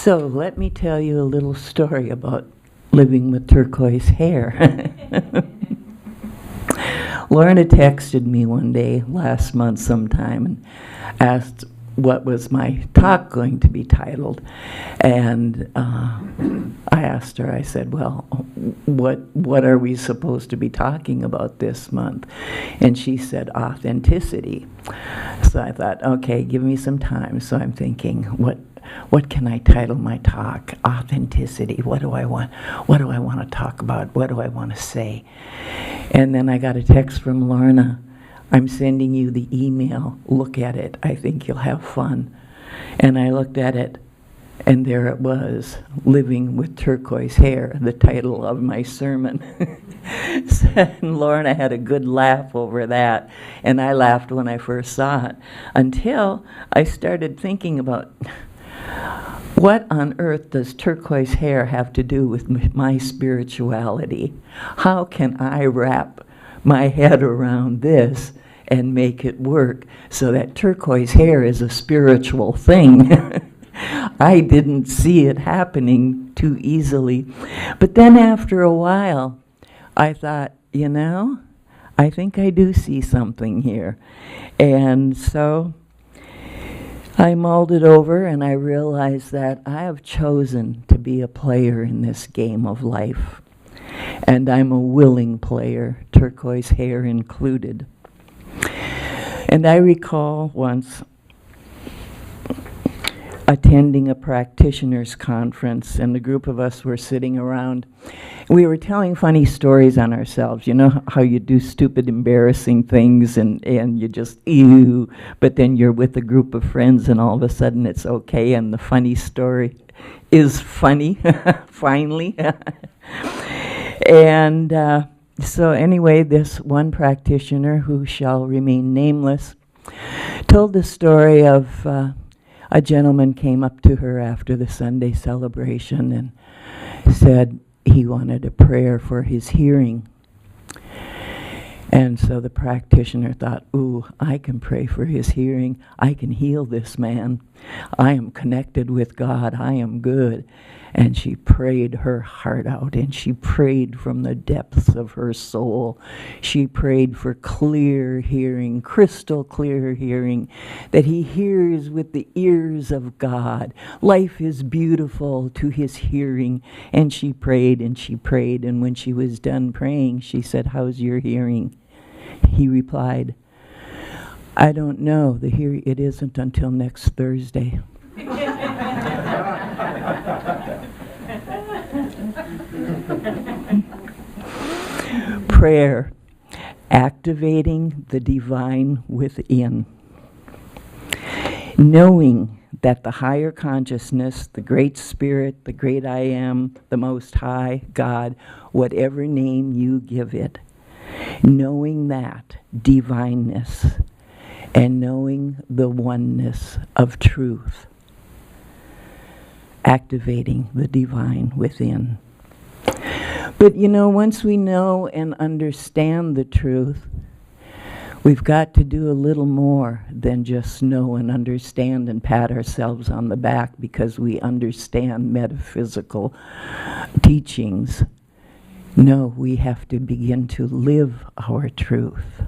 So let me tell you a little story about living with turquoise hair. Lorna texted me one day last month sometime and asked what was my talk going to be titled. And I asked her, I said, well, what are we supposed to be talking about this month? And she said, authenticity. So I thought, okay, give me some time. So I'm thinking, what can I title my talk? Authenticity. What do I want? What do I want to talk about? What do I want to say? And then I got a text from Lorna. I'm sending you the email. Look at it. I think you'll have fun. And I looked at it, and there it was, Living with Turquoise Hair, the title of my sermon. And Lorna had a good laugh over that, and I laughed when I first saw it, until I started thinking about, what on earth does turquoise hair have to do with my spirituality? How can I wrap my head around this and make it work so that turquoise hair is a spiritual thing? I didn't see it happening too easily. But then after a while, I thought, I think I do see something here. And so I mulled it over, and I realized that I have chosen to be a player in this game of life. And I'm a willing player, turquoise hair included. And I recall once attending a practitioners conference, and a group of us were sitting around. We were telling funny stories on ourselves. You know how you do stupid, embarrassing things, and you just, ew, but then you're with a group of friends, and all of a sudden it's okay, and the funny story is funny, finally. And so anyway, this one practitioner, who shall remain nameless, told the story of a gentleman came up to her after the Sunday celebration and said he wanted a prayer for his hearing. And so the practitioner thought, ooh, I can pray for his hearing. I can heal this man. I am connected with God. I am good. And she prayed her heart out, and she prayed from the depths of her soul. She prayed for clear hearing, crystal clear hearing, that he hears with the ears of God. Life is beautiful to his hearing. And she prayed, and when she was done praying, she said, how's your hearing? He replied, I don't know. It isn't until next Thursday. Prayer, activating the divine within. Knowing that the higher consciousness, the great spirit, the great I am, the most high, God, whatever name you give it, knowing that divineness and knowing the oneness of truth, activating the divine within. But once we know and understand the truth, we've got to do a little more than just know and understand and pat ourselves on the back because we understand metaphysical teachings. No, we have to begin to live our truth.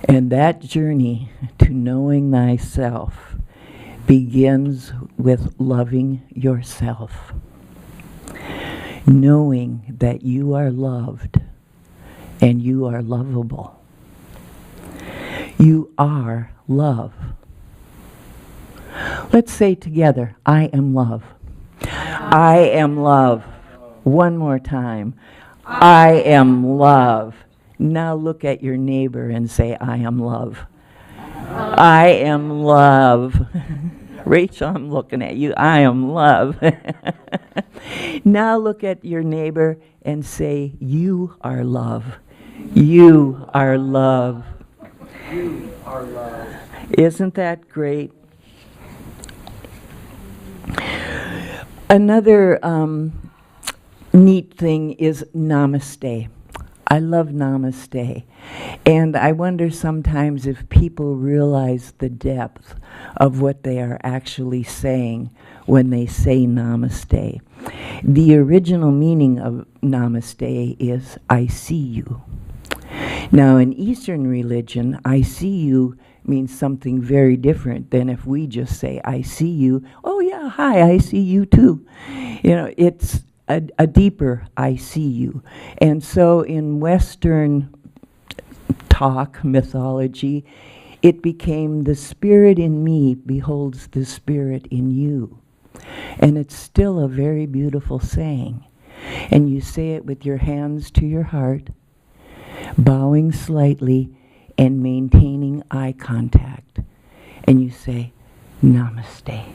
And that journey to knowing thyself begins with loving yourself. Knowing that you are loved and you are lovable. You are love. Let's say together, I am love. I am love. One more time. I am love. Now look at your neighbor and say, I am love. I am love. Rachel, I'm looking at you. I am love. Now look at your neighbor and say, you are love. You are love. You are love. Isn't that great? Another neat thing is namaste. I love namaste. And I wonder sometimes if people realize the depth of what they are actually saying when they say namaste. The original meaning of namaste is I see you. Now, in Eastern religion, I see you means something very different than if we just say, I see you. Oh, yeah, hi, I see you too. You know, it's a deeper I see you. And so in Western talk, mythology, it became the spirit in me beholds the spirit in you. And it's still a very beautiful saying. And you say it with your hands to your heart, bowing slightly and maintaining eye contact. And you say, Namaste.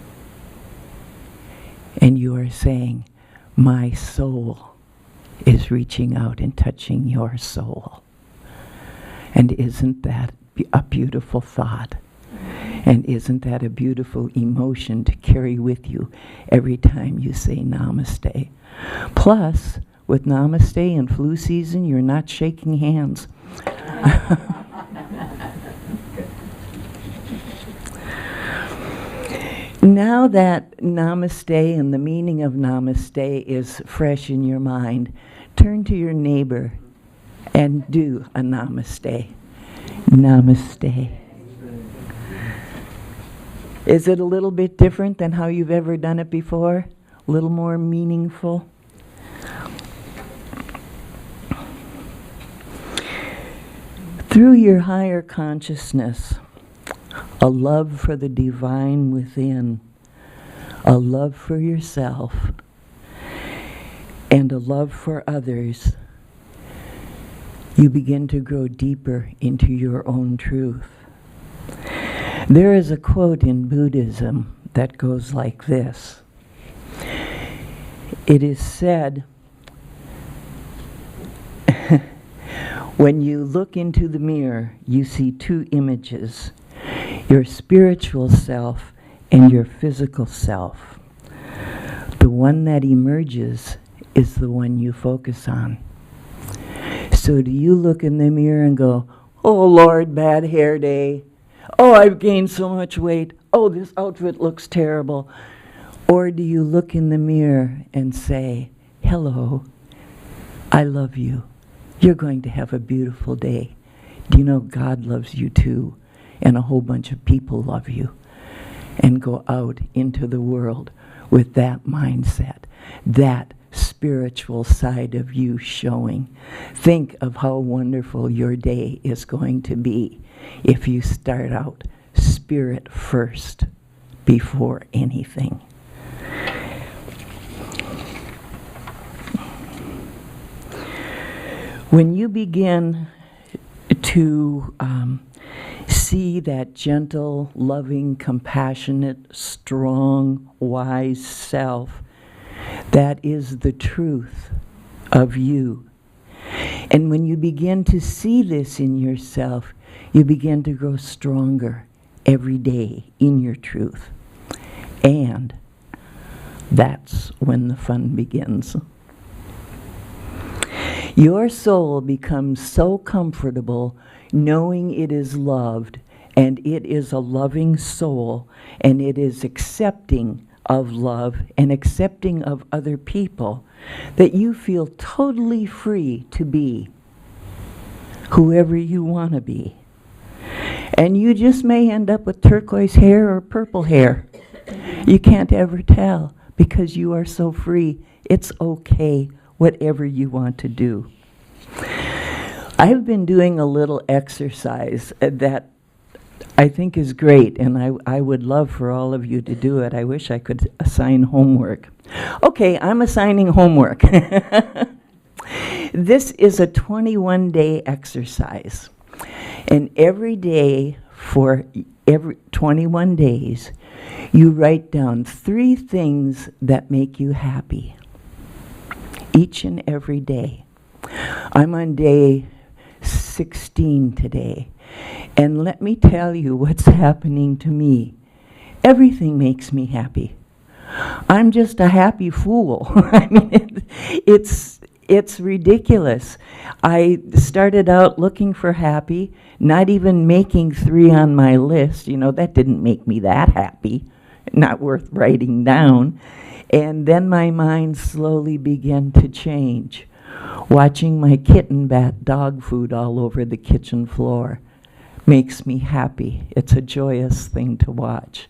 And you are saying, my soul is reaching out and touching your soul. And isn't that a beautiful thought? And isn't that a beautiful emotion to carry with you every time you say namaste? Plus, with namaste and flu season, you're not shaking hands. Now that namaste and the meaning of namaste is fresh in your mind, turn to your neighbor and do a namaste. Namaste. Is it a little bit different than how you've ever done it before? A little more meaningful? Through your higher consciousness, a love for the divine within, a love for yourself, and a love for others, you begin to grow deeper into your own truth. There is a quote in Buddhism that goes like this. It is said, when you look into the mirror, you see two images, your spiritual self and your physical self. The one that emerges is the one you focus on. So do you look in the mirror and go, oh Lord, bad hair day. Oh, I've gained so much weight. Oh, this outfit looks terrible. Or do you look in the mirror and say, hello, I love you. You're going to have a beautiful day. Do you know God loves you too? And a whole bunch of people love you. And go out into the world with that mindset, that spiritual side of you showing. Think of how wonderful your day is going to be if you start out spirit first before anything. When you begin to see that gentle, loving, compassionate, strong, wise self, that is the truth of you. And when you begin to see this in yourself, you begin to grow stronger every day in your truth. And that's when the fun begins. Your soul becomes so comfortable knowing it is loved, and it is a loving soul, and it is accepting of love and accepting of other people, that you feel totally free to be whoever you want to be. And you just may end up with turquoise hair or purple hair. You can't ever tell because you are so free. It's okay, whatever you want to do. I've been doing a little exercise that I think is great, and I would love for all of you to do it. I wish I could assign homework. Okay, I'm assigning homework. This is a 21-day exercise. And every day for every 21 days, you write down 3 things that make you happy. Each and every day. I'm on day 16 today. And let me tell you what's happening to me. Everything makes me happy. I'm just a happy fool. I mean, It's ridiculous. I started out looking for happy, not even making 3 on my list. You know, that didn't make me that happy, not worth writing down. And then my mind slowly began to change. Watching my kitten bat dog food all over the kitchen floor makes me happy. It's a joyous thing to watch.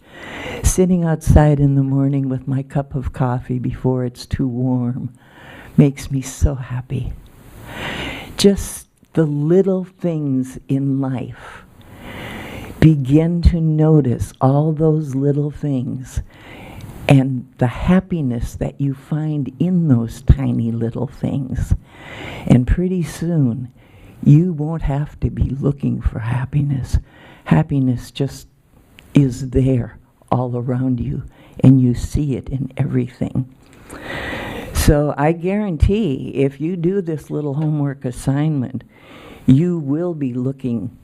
Sitting outside in the morning with my cup of coffee before it's too warm makes me so happy. Just the little things in life. Begin to notice all those little things and the happiness that you find in those tiny little things. And pretty soon, you won't have to be looking for happiness. Happiness just is there all around you, and you see it in everything. So I guarantee if you do this little homework assignment, you will be looking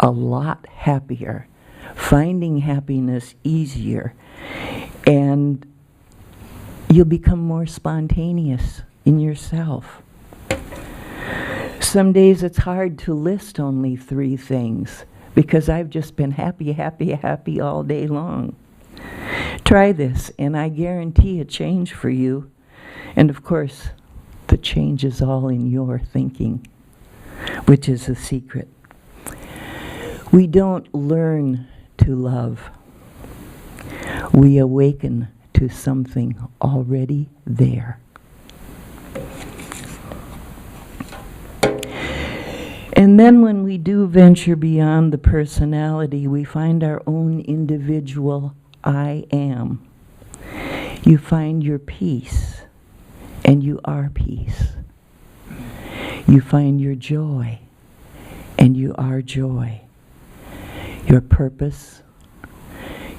a lot happier, finding happiness easier, and you'll become more spontaneous in yourself. Some days it's hard to list only 3 things because I've just been happy, happy, happy all day long. Try this, and I guarantee a change for you. And of course, the change is all in your thinking, which is the secret. We don't learn to love. We awaken to something already there. And then when we do venture beyond the personality, we find our own individual I am. You find your peace, and you are peace. You find your joy, and you are joy. Your purpose,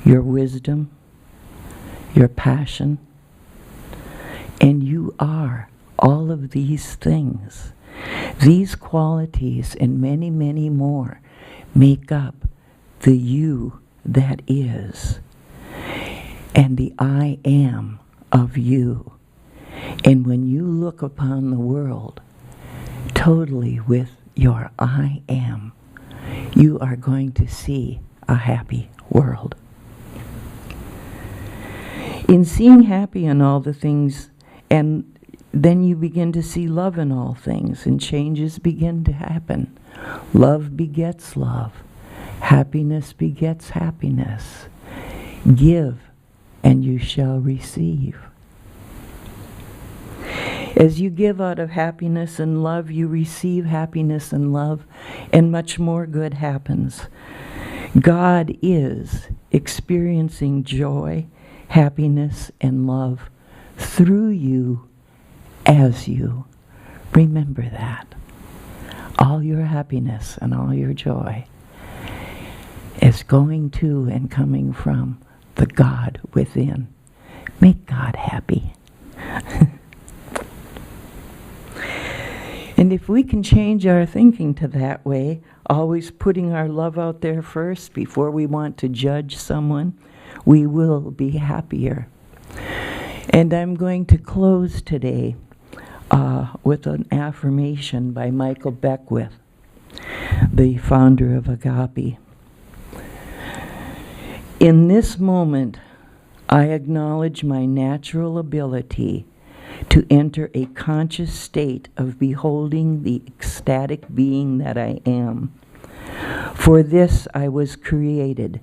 your wisdom, your passion, and you are all of these things. These qualities and many, many more make up the you that is and the I am of you. And when you look upon the world totally with your I am, you are going to see a happy world. In seeing happy in all the things, and then you begin to see love in all things, and changes begin to happen. Love begets love. Happiness begets happiness. Give, and you shall receive. As you give out of happiness and love, you receive happiness and love, and much more good happens. God is experiencing joy, happiness, and love through you as you. Remember that. All your happiness and all your joy is going to and coming from the God within. Make God happy. And if we can change our thinking to that way, always putting our love out there first before we want to judge someone, we will be happier. And I'm going to close today with an affirmation by Michael Beckwith, the founder of Agape. In this moment, I acknowledge my natural ability to enter a conscious state of beholding the ecstatic being that I am. For this I was created,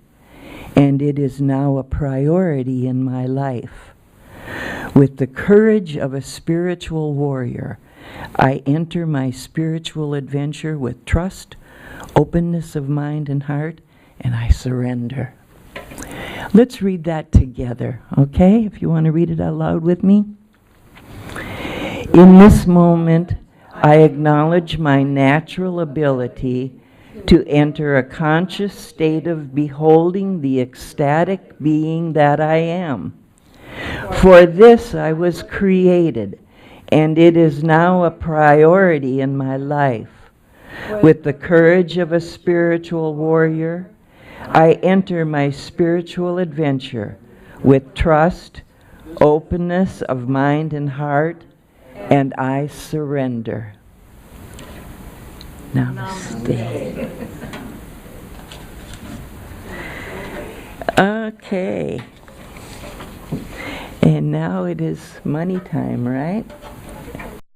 and it is now a priority in my life. With the courage of a spiritual warrior, I enter my spiritual adventure with trust, openness of mind and heart, and I surrender. Let's read that together, okay? If you want to read it out loud with me. In this moment, I acknowledge my natural ability to enter a conscious state of beholding the ecstatic being that I am. For this I was created, and it is now a priority in my life. With the courage of a spiritual warrior, I enter my spiritual adventure with trust, openness of mind and heart, and I surrender. Namaste. Okay. And now it is money time, right?